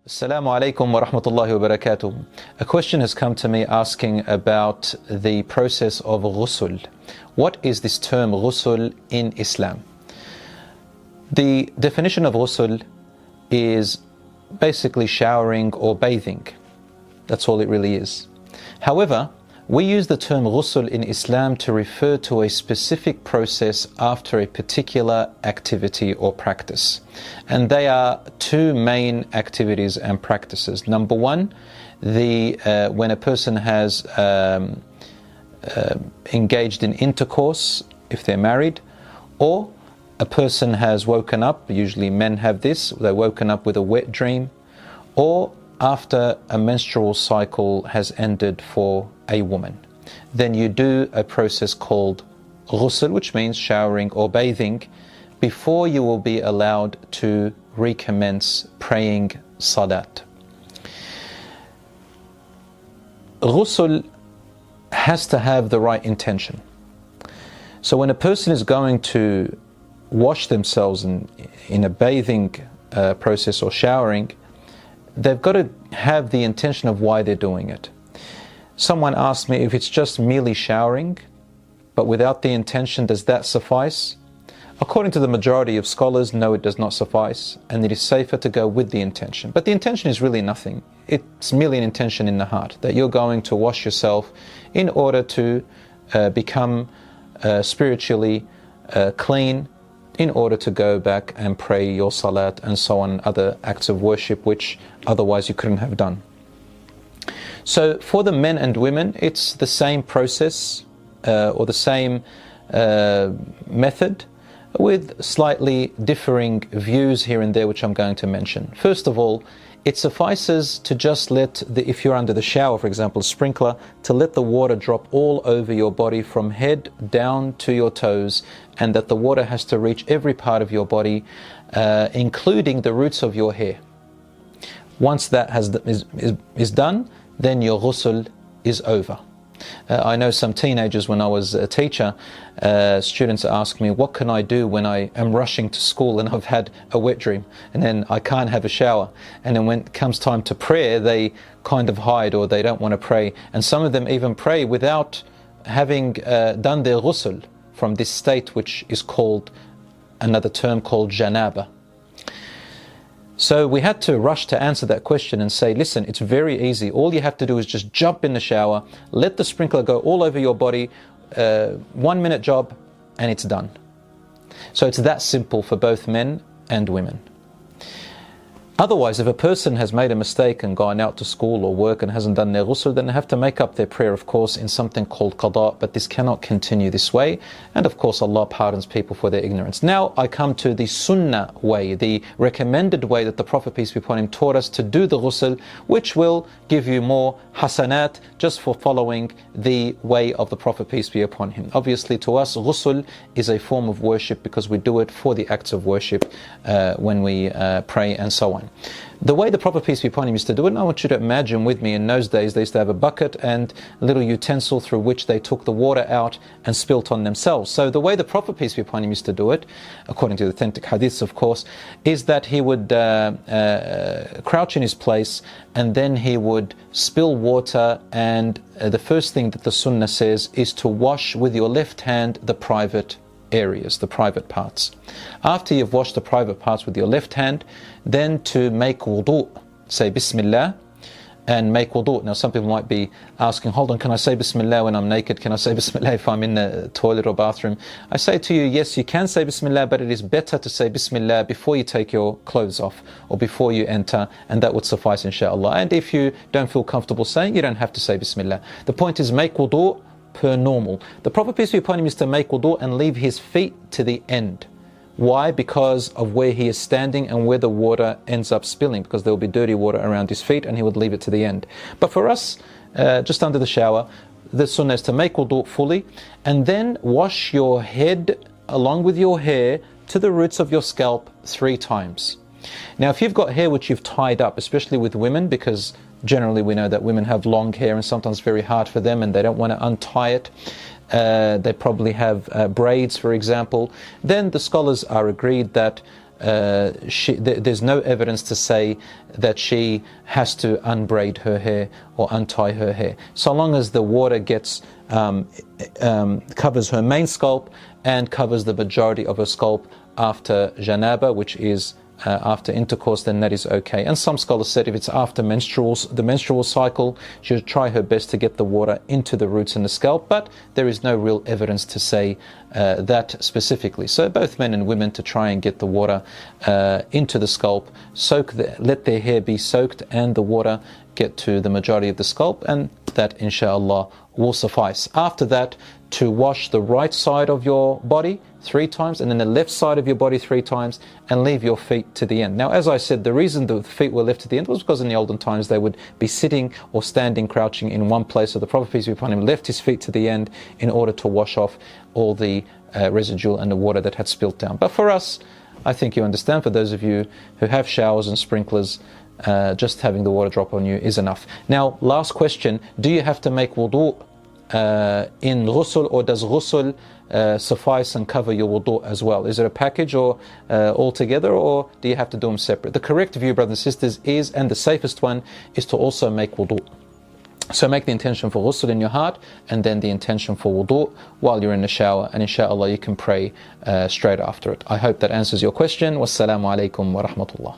Assalamu alaikum wa rahmatullahi wa barakatuh. A question has come to me asking about the process of ghusl. What is this term ghusl in Islam? The definition of ghusl is basically showering or bathing. That's all it really is. However, we use the term ghusl in Islam to refer to a specific process after a particular activity or practice. And they are two main activities and practices. Number one, when a person has engaged in intercourse, if they're married, or a person has woken up, usually men have this, they're woken up with a wet dream, or after a menstrual cycle has ended for a woman. Then you do a process called ghusl, which means showering or bathing, before you will be allowed to recommence praying salat. Ghusl has to have the right intention. So when a person is going to wash themselves in a bathing process or showering, they've got to have the intention of why they're doing it. Someone asked me if it's just merely showering, but without the intention, does that suffice? According to the majority of scholars, no, it does not suffice, and it is safer to go with the intention. But the intention is really nothing. It's merely an intention in the heart, that you're going to wash yourself in order to become spiritually clean, in order to go back and pray your salat and so on, other acts of worship which otherwise you couldn't have done. So for the men and women, it's the same process or the same method, with slightly differing views here and there, which I'm going to mention. First of all, it suffices to just let if you're under the shower, for example, a sprinkler, to let the water drop all over your body from head down to your toes, and that the water has to reach every part of your body, including the roots of your hair. Once that is done, then your ghusl is over. I know some teenagers, when I was a teacher, students ask me, what can I do when I am rushing to school and I've had a wet dream and then I can't have a shower? And then when it comes time to prayer, they kind of hide, or they don't want to pray. And some of them even pray without having done their ghusl from this state, which is called, another term called janaba. So we had to rush to answer that question and say, listen, it's very easy. All you have to do is just jump in the shower, let the sprinkler go all over your body, 1 minute job, and it's done. So it's that simple for both men and women. Otherwise, if a person has made a mistake and gone out to school or work and hasn't done their ghusl, then they have to make up their prayer, of course, in something called qada, but this cannot continue this way. And of course, Allah pardons people for their ignorance. Now I come to the sunnah way, the recommended way that the Prophet, peace be upon him, taught us to do the ghusl, which will give you more hasanat just for following the way of the Prophet, peace be upon him. Obviously, to us, ghusl is a form of worship because we do it for the acts of worship when we pray and so on. The way the Prophet, peace be upon him, used to do it, and I want you to imagine with me, in those days they used to have a bucket and a little utensil through which they took the water out and spilt on themselves. So the way the Prophet, peace be upon him, used to do it, according to the authentic hadiths of course, is that he would crouch in his place, and then he would spill water, and the first thing that the sunnah says is to wash with your left hand the private areas, the private parts. After you've washed the private parts with your left hand, then to make wudu, say Bismillah and make wudu. Now some people might be asking, hold on, can I say Bismillah when I'm naked? Can I say Bismillah if I'm in the toilet or bathroom? I say to you, yes, you can say Bismillah, but it is better to say Bismillah before you take your clothes off or before you enter, and that would suffice, Inshaa Allah. And if you don't feel comfortable saying, you don't have to say Bismillah. The point is, make wudu per normal. The Prophet, peace be upon him, is to make wudu and leave his feet to the end. Why? Because of where he is standing and where the water ends up spilling, because there will be dirty water around his feet, and he would leave it to the end. But for us, just under the shower, the sunnah is to make wudu fully, and then wash your head along with your hair to the roots of your scalp 3 times. Now if you've got hair which you've tied up, especially with women, because generally we know that women have long hair and sometimes very hard for them and they don't want to untie it, they probably have braids, for example, then the scholars are agreed that there's no evidence to say that she has to unbraid her hair or untie her hair. So long as the water gets covers her main scalp and covers the majority of her scalp after janaba, which is after intercourse, then that is okay. And some scholars said if it's after the menstrual cycle, she should try her best to get the water into the roots and the scalp, but there is no real evidence to say that specifically. So both men and women to try and get the water into the scalp, let their hair be soaked and the water get to the majority of the scalp, and that inshallah will suffice. After that, to wash the right side of your body 3 times and then the left side of your body 3 times, and leave your feet to the end. Now, as I said, the reason the feet were left to the end was because in the olden times they would be sitting or standing, crouching in one place. So the Prophet, peace be upon him, left his feet to the end in order to wash off all the residual and the water that had spilt down. But for us, I think you understand, for those of you who have showers and sprinklers, just having the water drop on you is enough. Now, last question, do you have to make wudu in ghusl, or does ghusl suffice and cover your wudu as well? Is it a package or all together, or do you have to do them separate? The correct view, brothers and sisters, is, and the safest one, is to also make wudu. So make the intention for ghusl in your heart, and then the intention for wudu while you're in the shower, and inshallah you can pray straight after it. I hope that answers your question. Wassalamu alaikum wa rahmatullah.